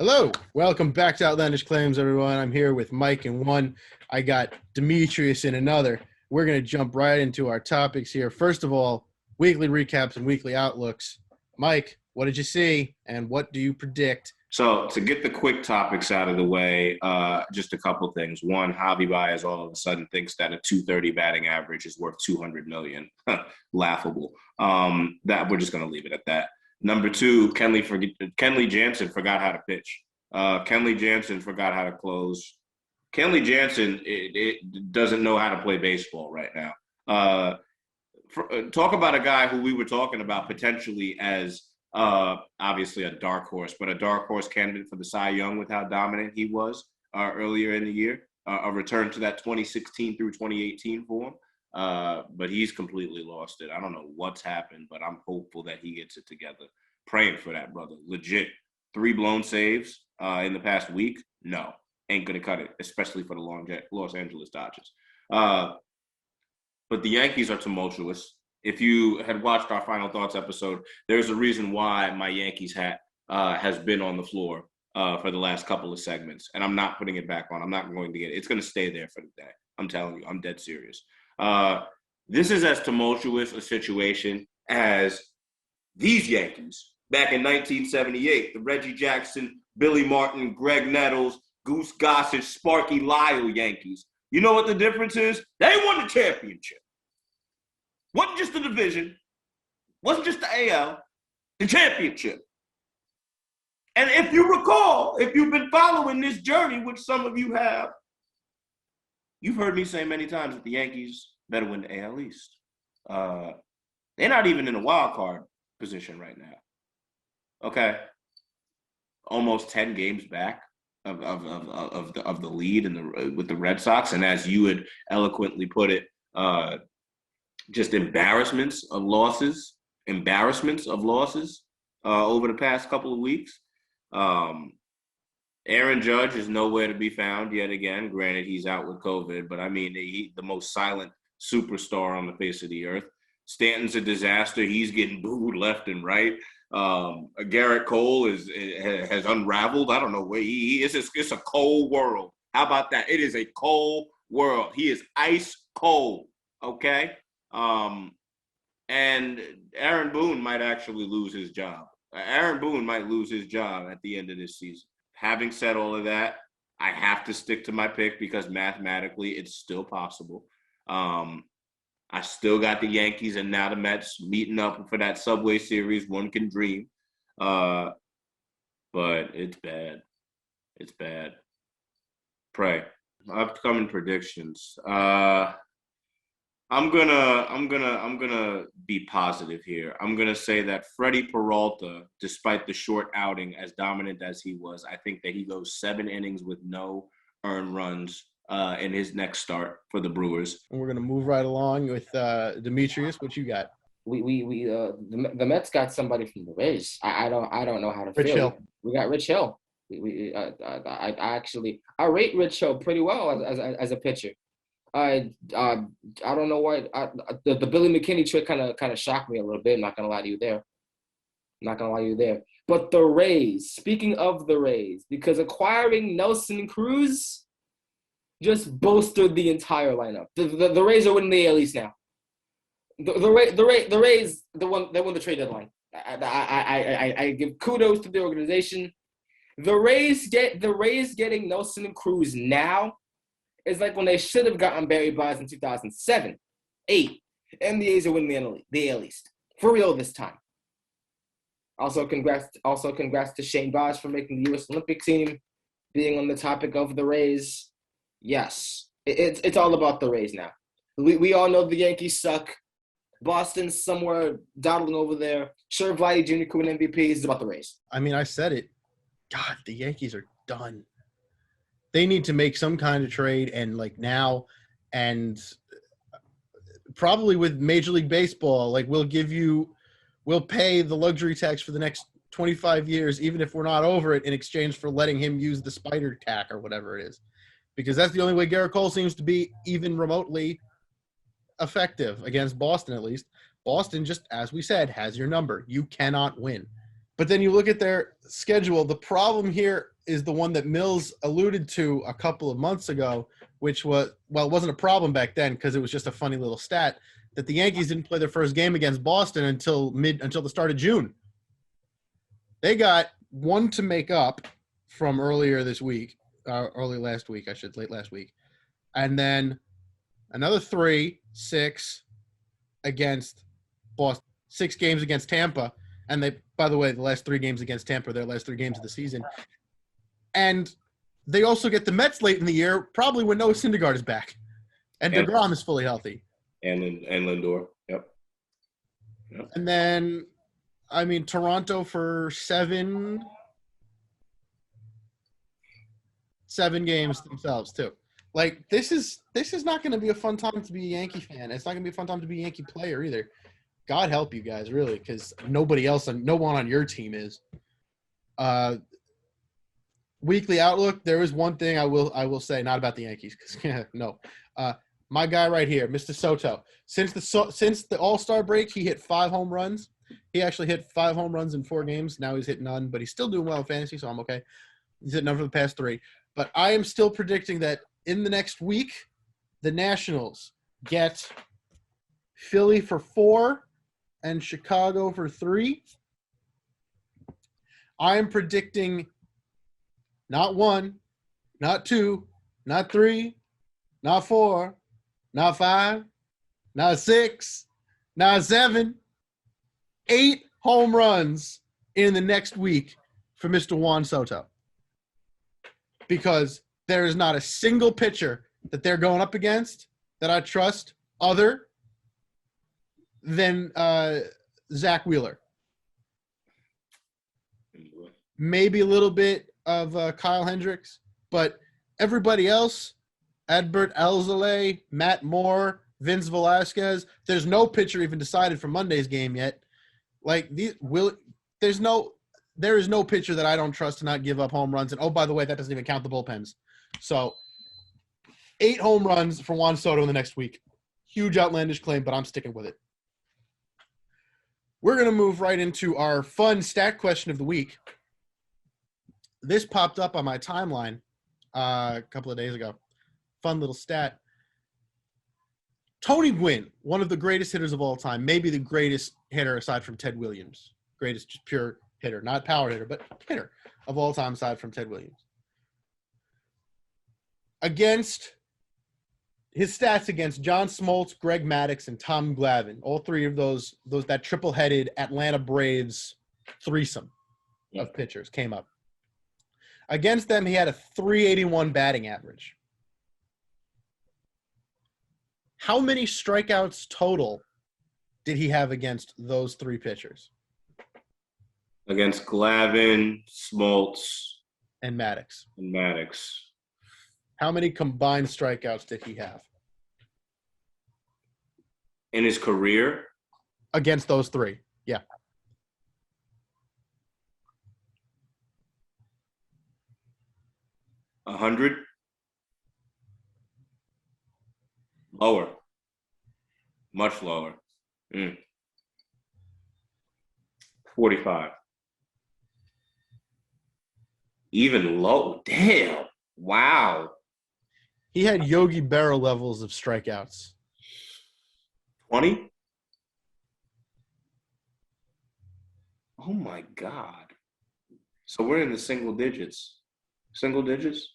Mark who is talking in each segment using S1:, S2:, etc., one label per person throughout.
S1: Hello, welcome back to Outlandish Claims, everyone. I'm here with Mike in one. I got Demetrius in another. We're going to jump right into our topics here. First of all, weekly recaps and weekly outlooks. Mike, what did you see, and what do you predict?
S2: So to get the quick topics out of the way, just a couple things. One, Javi Baez all of a sudden thinks that a 230 batting average is worth $200 million. Laughable. That we're just going to leave it at that. Number two, Kenley Jansen forgot how to pitch. Kenley Jansen forgot how to close. Kenley Jansen it doesn't know how to play baseball right now. Talk about a guy who we were talking about potentially as obviously a dark horse, but a dark horse candidate for the Cy Young with how dominant he was earlier in the year. A return to that 2016 through 2018 form. But he's completely lost it. I don't know what's happened, but I'm hopeful that he gets it together. Praying for that, brother. Legit. 3 blown saves in the past week? No. Ain't going to cut it, especially for the Los Angeles Dodgers. But the Yankees are tumultuous. If you had watched our Final Thoughts episode, there's a reason why my Yankees hat has been on the floor for the last couple of segments. And I'm not putting it back on. I'm not going to get it. It's going to stay there for the day. I'm telling you. I'm dead serious. This is as tumultuous a situation as these Yankees back in 1978, the Reggie Jackson, Billy Martin, Greg Nettles, Goose Gossage, Sparky Lyle Yankees. You know what the difference is? They won the championship. Wasn't just the division, wasn't just the AL, the championship. And if you recall, if you've been following this journey, which some of you have, you've heard me say many times that the Yankees better win the AL East. They're not even in a wild card position right now. Okay, almost 10 games back of the lead with the Red Sox, and as you had eloquently put it, just embarrassments of losses over the past couple of weeks. Aaron Judge is nowhere to be found yet again. Granted, he's out with COVID, but I mean, the most silent superstar on the face of the earth. Stanton's a disaster. He's getting booed left and right. Garrett Cole has unraveled. I don't know where he is. It's a cold world. How about that? It is a cold world. He is ice cold. Okay. And Aaron Boone might actually lose his job. Aaron Boone might lose his job at the end of this season. Having said all of that, I have to stick to my pick because mathematically it's still possible. I still got the Yankees and now the Mets meeting up for that Subway Series. One can dream. But it's bad. It's bad. Pray. Upcoming predictions. I'm gonna be positive here. I'm gonna say that Freddie Peralta, despite the short outing, as dominant as he was, I think that he goes 7 innings with no earned runs in his next start for the Brewers.
S1: And we're gonna move right along with Demetrius. What you got?
S3: The Mets got somebody from the Rays. I don't know how to
S1: Rich
S3: feel.
S1: Hill.
S3: We got Rich Hill. I rate Rich Hill pretty well as a pitcher. I don't know why the Billy McKinney trick kind of shocked me a little bit. I'm not gonna lie to you there. But the Rays. Speaking of the Rays, because acquiring Nelson Cruz just bolstered the entire lineup. The Rays are winning the AL East now. The Rays they won the trade deadline. I give kudos to the organization. The Rays getting Nelson Cruz now is like when they should have gotten Barry Bonds in 2007, 8, and the A's are winning the AL East for real this time. Also, congrats to Shane Baz for making the U.S. Olympic team. Being on the topic of the Rays, yes, it's all about the Rays now. We all know the Yankees suck. Boston's somewhere dawdling over there. Sure, Vladdy Jr. could win MVP. It's about the Rays.
S1: I mean, I said it. God, the Yankees are done. They need to make some kind of trade and now, and probably with Major League Baseball, we'll pay the luxury tax for the next 25 years, even if we're not over it, in exchange for letting him use the spider tack or whatever it is, because that's the only way Garrett Cole seems to be even remotely effective against Boston. At least Boston, just as we said, has your number. You cannot win. But then you look at their schedule. The problem here is the one that Mills alluded to a couple of months ago, which was, well, it wasn't a problem back then because it was just a funny little stat, that the Yankees didn't play their first game against Boston until the start of June. They got one to make up from earlier this week, late last week. And then another 6 against Boston, 6 games against Tampa. And they, by the way, the last 3 games against Tampa are their last 3 games of the season. And they also get the Mets late in the year, probably when Noah Syndergaard is back. And DeGrom is fully healthy.
S2: And Lindor. Yep.
S1: And then, I mean, Toronto for 7 games themselves, too. Like, this is not going to be a fun time to be a Yankee fan. It's not going to be a fun time to be a Yankee player either. God help you guys, really, because no one on your team is. Weekly outlook. There is one thing I will say, not about the Yankees, because no. My guy right here, Mr. Soto. Since the All-Star break, he hit 5 home runs. He actually hit 5 home runs in 4 games. Now he's hit none, but he's still doing well in fantasy, so I'm okay. He's hit none for the past 3. But I am still predicting that in the next week, the Nationals get Philly for 4 and Chicago for 3. I am predicting not 1, not 2, not 3, not 4, not 5, not 6, not 7, 8 home runs in the next week for Mr. Juan Soto. Because there is not a single pitcher that they're going up against that I trust other than Zach Wheeler. Maybe a little bit of Kyle Hendricks, but everybody else, Adbert Alzolay, Matt Moore, Vince Velasquez, there's no pitcher even decided for Monday's game yet. Like there is no pitcher that I don't trust to not give up home runs. And oh, by the way, that doesn't even count the bullpens. So 8 home runs for Juan Soto in the next week. Huge outlandish claim, but I'm sticking with it. We're going to move right into our fun stat question of the week. This popped up on my timeline a couple of days ago. Fun little stat. Tony Gwynn, one of the greatest hitters of all time, maybe the greatest hitter aside from Ted Williams. Greatest just pure hitter, not power hitter, but hitter of all time aside from Ted Williams. Against his stats against John Smoltz, Greg Maddux, and Tom Glavine, all 3 of those that triple-headed Atlanta Braves threesome of pitchers came up. Against them, he had a .381 batting average. How many strikeouts total did he have against those 3 pitchers?
S2: Against Glavine, Smoltz,
S1: and Maddux. How many combined strikeouts did he have?
S2: In his career?
S1: Against those 3, yeah.
S2: $100? Lower. Much lower. 45. Even low. Damn. Wow.
S1: He had Yogi Berra levels of strikeouts.
S2: 20? Oh, my God. So we're in the single digits. Single digits?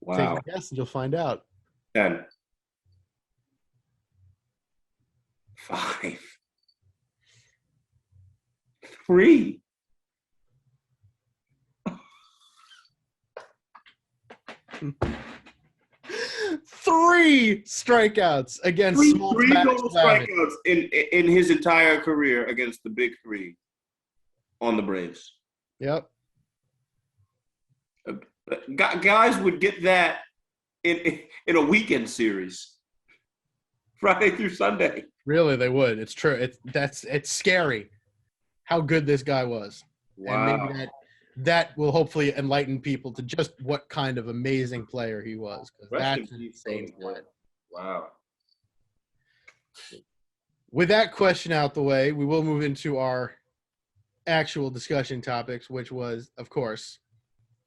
S2: Wow.
S1: Take a guess and you'll find out.
S2: 10. 5. 3.
S1: Three strikeouts against Smoltz,
S2: three
S1: Maddux,
S2: total strikeouts in his entire career against the big 3 on the Braves.
S1: Yep.
S2: Guys would get that in a weekend series, Friday through Sunday.
S1: Really, they would. It's true. It's scary how good this guy was.
S2: Wow.
S1: And maybe that will hopefully enlighten people to just what kind of amazing player he was. That's insane.
S2: Wow.
S1: With that question out the way, we will move into our actual discussion topics, which was, of course,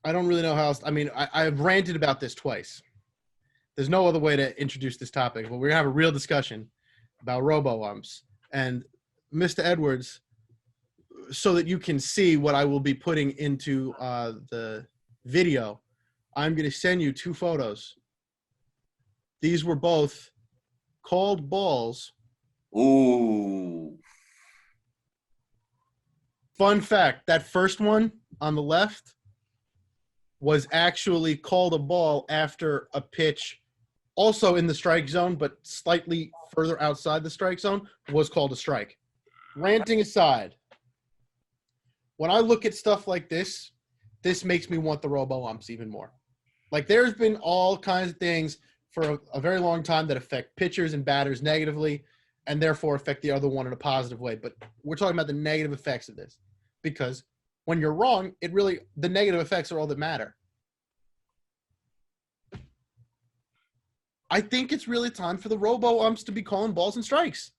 S1: I don't really know how else. I mean, I've ranted about this twice. There's no other way to introduce this topic, but we're gonna have a real discussion about robo-umps. And Mr. Edwards, so that you can see what I will be putting into the video, I'm going to send you 2 photos. These were both called balls.
S2: Ooh.
S1: Fun fact, that first one on the left was actually called a ball after a pitch also in the strike zone, but slightly further outside the strike zone, was called a strike. Ranting aside, when I look at stuff like this makes me want the robo-umps even more. Like, there's been all kinds of things for a very long time that affect pitchers and batters negatively and therefore affect the other one in a positive way. But we're talking about the negative effects of this, because when you're wrong, the negative effects are all that matter. I think it's really time for the robo-umps to be calling balls and strikes,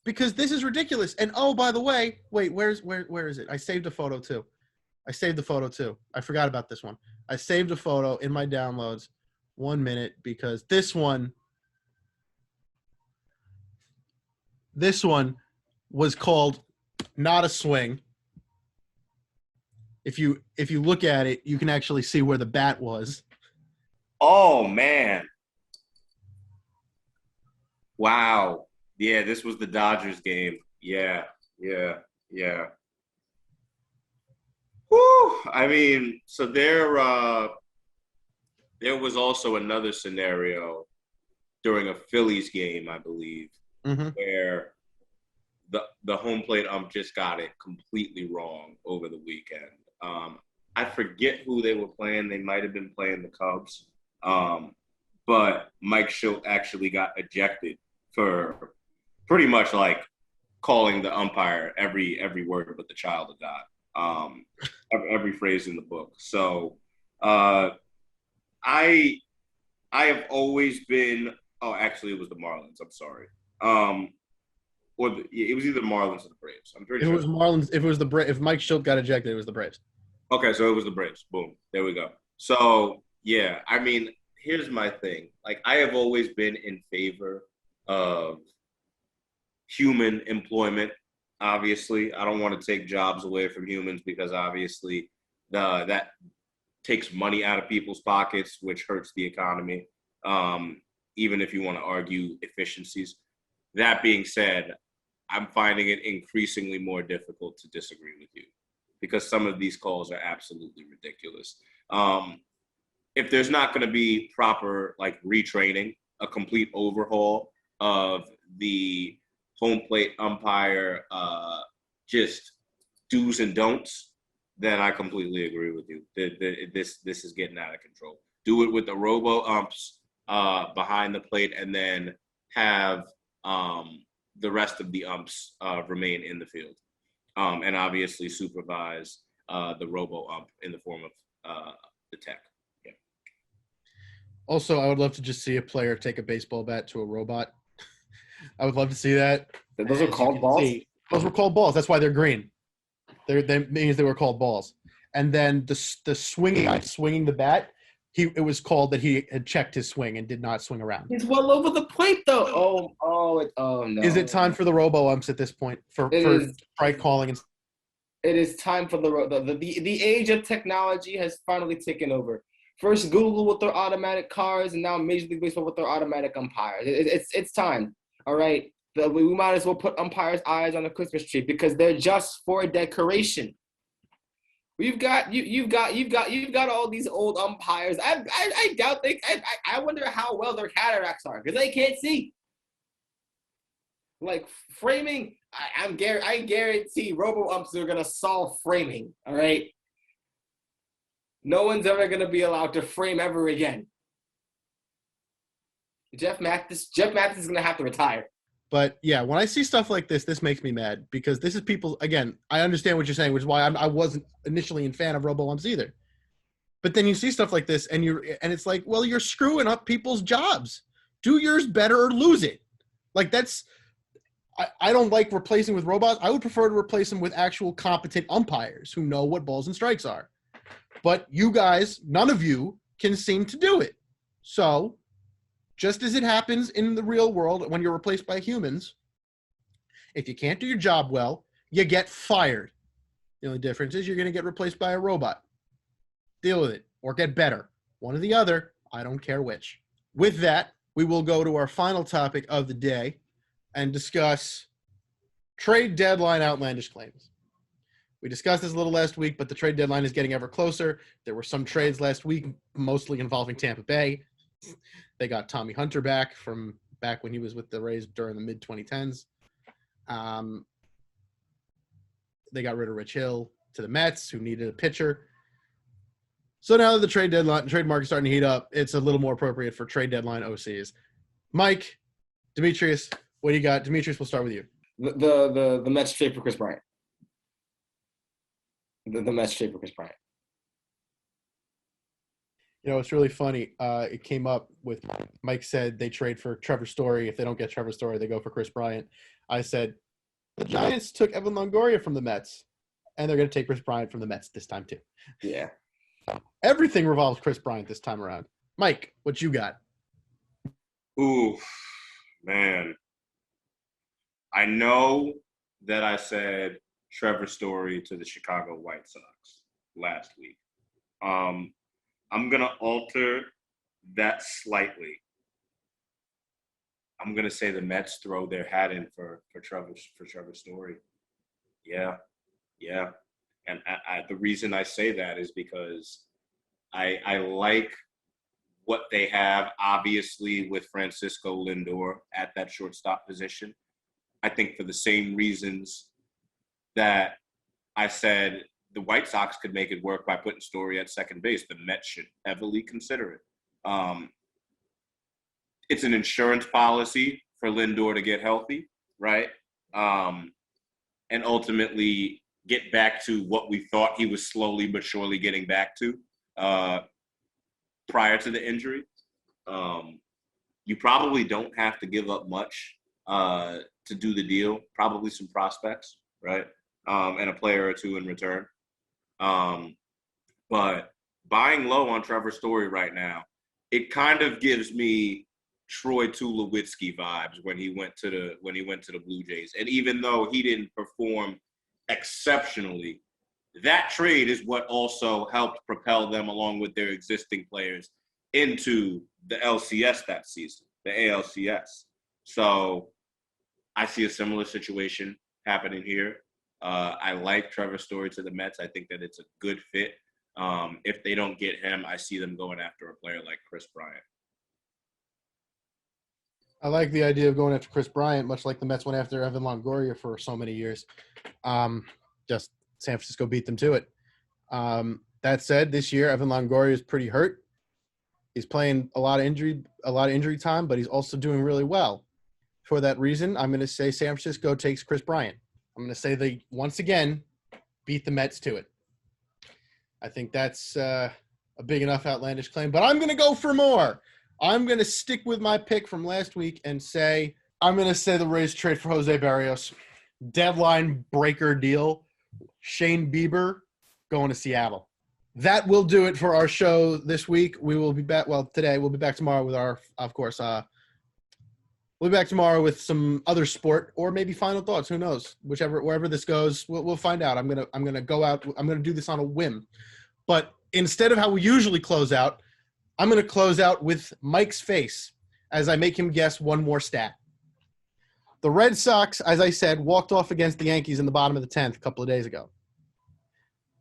S1: because this is ridiculous. And oh, by the way, wait, where is it? I saved a photo too. I forgot about this one. I saved a photo in my downloads. 1 minute, because this one was called not a swing. If you look at it, you can actually see where the bat was.
S2: Oh, man. Wow. Yeah, this was the Dodgers game. Yeah. Whew. I mean, so there was also another scenario during a Phillies game, I believe, where the home plate ump just got it completely wrong over the weekend. I forget who they were playing. They might have been playing the Cubs. But Mike Schilt actually got ejected for pretty much like calling the umpire every word but the child of God. Every phrase in the book. So I have always been – oh, actually, it was the Marlins. I'm sorry. It was either the Marlins or the Braves. I'm pretty sure.
S1: It was Marlins. If Mike Schilt got ejected, it was the Braves.
S2: Okay, so it was the Braves. Boom. There we go. So, yeah, I mean, here's my thing. Like, I have always been in favor of human employment. Obviously, I don't want to take jobs away from humans, because obviously that takes money out of people's pockets, which hurts the economy, even if you want to argue efficiencies. That being said, I'm finding it increasingly more difficult to disagree with you, because some of these calls are absolutely ridiculous. If there's not going to be proper like retraining, a complete overhaul of the home plate umpire just do's and don'ts, then I completely agree with you. This is getting out of control. Do it with the robo-umps behind the plate, and then have the rest of the umps remain in the field. And obviously supervise the robo-ump in the form of the tech. Yeah.
S1: Also, I would love to just see a player take a baseball bat to a robot. I would love to see that.
S3: Those are called balls?
S1: Those were called balls. That's why they're green. That means they were called balls. And then the swinging the bat, it was called that he had checked his swing and did not swing around.
S3: He's well over the plate, though. Oh no.
S1: Is it time for the robo-umps at this point for strike calling?
S3: It is time for the age of technology has finally taken over. First Google with their automatic cars, and now Major League Baseball with their automatic umpires. It's time. All right. We might as well put umpires' eyes on a Christmas tree, because they're just for decoration. You've got all these old umpires. I doubt I wonder how well their cataracts are, because they can't see. Like framing, I guarantee robo-umps are gonna solve framing. All right. No one's ever gonna be allowed to frame ever again. Jeff Mathis is gonna have to retire.
S1: But yeah, when I see stuff like this makes me mad, because this is people. Again, I understand what you're saying, which is why I wasn't initially a fan of robo-umps either. But then you see stuff like this, and it's like, well, you're screwing up people's jobs. Do yours better or lose it. Like, I don't like replacing with robots. I would prefer to replace them with actual competent umpires who know what balls and strikes are. But you guys, none of you can seem to do it. So, just as it happens in the real world when you're replaced by humans, if you can't do your job well, you get fired. The only difference is you're going to get replaced by a robot. Deal with it or get better. One or the other. I don't care which. With that, we will go to our final topic of the day and discuss trade deadline outlandish claims. We discussed this a little last week, but the trade deadline is getting ever closer. There were some trades last week, mostly involving Tampa Bay. They got Tommy Hunter back from back when he was with the Rays during the mid-2010s. They got rid of Rich Hill to the Mets, who needed a pitcher. So now that the trade market is starting to heat up, it's a little more appropriate for trade deadline OCs. Mike, Demetrius, what do you got? Demetrius, we'll start with you.
S3: The Mets trade for Chris Bryant. The Mets trade for Chris Bryant.
S1: You know, it's really funny. It came up with Mike said they trade for Trevor Story. If they don't get Trevor Story, they go for Chris Bryant. I said the Giants took Evan Longoria from the Mets, and they're going to take Chris Bryant from the Mets this time too.
S3: Yeah.
S1: Everything revolves Chris Bryant this time around. Mike, what you got?
S2: Ooh, man. I know that I said Trevor Story to the Chicago White Sox last week. I'm going to alter that slightly. I'm going to say the Mets throw their hat in for Trevor Story. Yeah. And the reason I say that is because I like what they have, obviously, with Francisco Lindor at that shortstop position. I think for the same reasons that I said the White Sox could make it work by putting Story at second base, the Mets should heavily consider it. It's an insurance policy for Lindor to get healthy, right? And ultimately get back to what we thought he was slowly but surely getting back to prior to the injury. You probably don't have to give up much to do the deal, probably some prospects, right? And a player or two in return. But buying low on Trevor Story right now, it kind of gives me Troy Tulowitzki vibes when he went to the Blue Jays. And even though he didn't perform exceptionally, that trade is what also helped propel them, along with their existing players, into the LCS that season, the ALCS. So I see a similar situation happening here. I like Trevor Story to the Mets. I think that it's a good fit. If they don't get him, I see them going after a player like Chris Bryant.
S1: I like the idea of going after Chris Bryant, much like the Mets went after Evan Longoria for so many years. Just San Francisco beat them to it. That said, this year Evan Longoria is pretty hurt. He's playing a lot of injury time, but he's also doing really well. For that reason, I'm going to say San Francisco takes Chris Bryant. I'm going to say they once again beat the Mets to it. I think that's a big enough outlandish claim, but I'm going to go for more. I'm going to stick with my pick from last week and say I'm going to say the Rays trade for Jose Barrios. Deadline breaker deal. Shane Bieber going to Seattle. That will do it for our show this week. We will be back. Well, today we'll be back tomorrow with our, of course, we'll be back tomorrow with some other sport or maybe final thoughts. Who knows? Wherever this goes, we'll find out. I'm gonna go out. I'm gonna do this on a whim. But instead of how we usually close out, I'm gonna close out with Mike's face as I make him guess one more stat. The Red Sox, as I said, walked off against the Yankees in the bottom of the 10th a couple of days ago.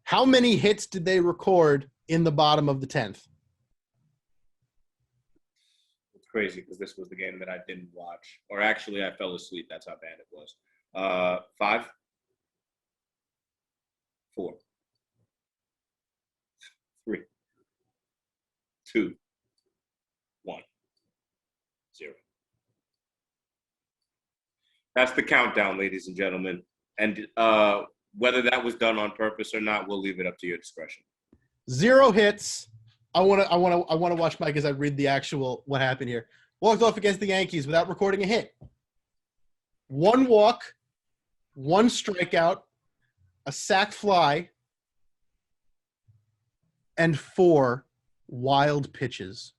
S1: How many hits did they record in the bottom of the 10th?
S2: It's crazy because this was the game that I didn't watch. Or actually, I fell asleep. That's how bad it was. 5? 4. 3. 2. 1. 0. That's the countdown, ladies and gentlemen. And whether that was done on purpose or not, we'll leave it up to your discretion.
S1: 0 hits. I want to watch Mike as I read the actual what happened here. Walked off against the Yankees without recording a hit. 1 walk, 1 strikeout, a sac fly, and 4 wild pitches.